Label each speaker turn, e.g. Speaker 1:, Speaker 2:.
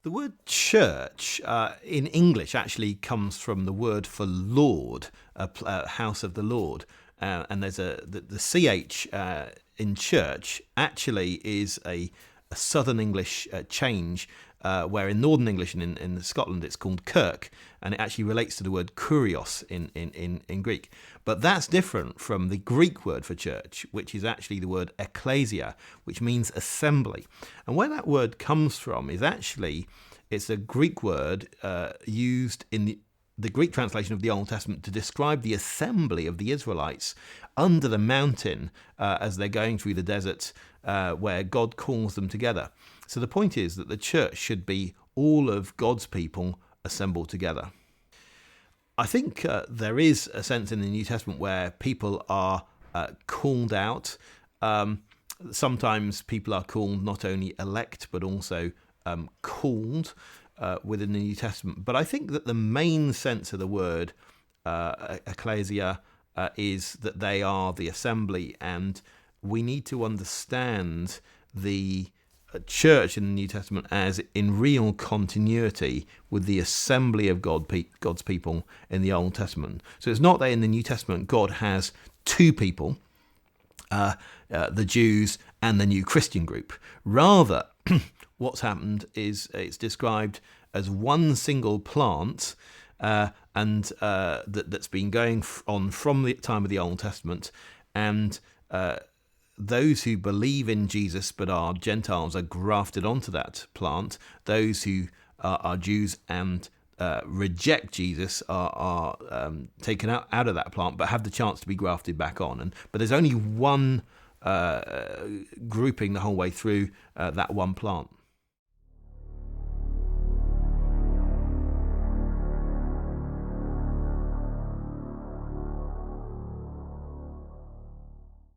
Speaker 1: The word church in English actually comes from the word for Lord, house of the Lord. And there's the CH in church actually is a Southern English change, where in Northern English and in Scotland it's called kirk, and it actually relates to the word kurios in Greek. But that's different from the Greek word for church, which is actually the word ecclesia, which means assembly. And where that word comes from is actually, it's a Greek word used in the Greek translation of the Old Testament to describe the assembly of the Israelites under the mountain as they're going through the desert, where God calls them together. So the point is that the church should be all of God's people assembled together. I think there is a sense in the New Testament where people are called out. Sometimes people are called not only elect but also called within the New Testament. But I think that the main sense of the word ecclesia is that they are the assembly, and we need to understand the church in the New Testament as in real continuity with the assembly of God's people in the Old Testament. So it's not that in the New Testament God has two people, the Jews and the new Christian group. Rather, what's happened is it's described as one single plant, and that's been going on from the time of the Old Testament, and those who believe in Jesus but are Gentiles are grafted onto that plant. Those who are Jews and reject Jesus are taken out of that plant but have the chance to be grafted back on. But there's only one grouping the whole way through that one plant.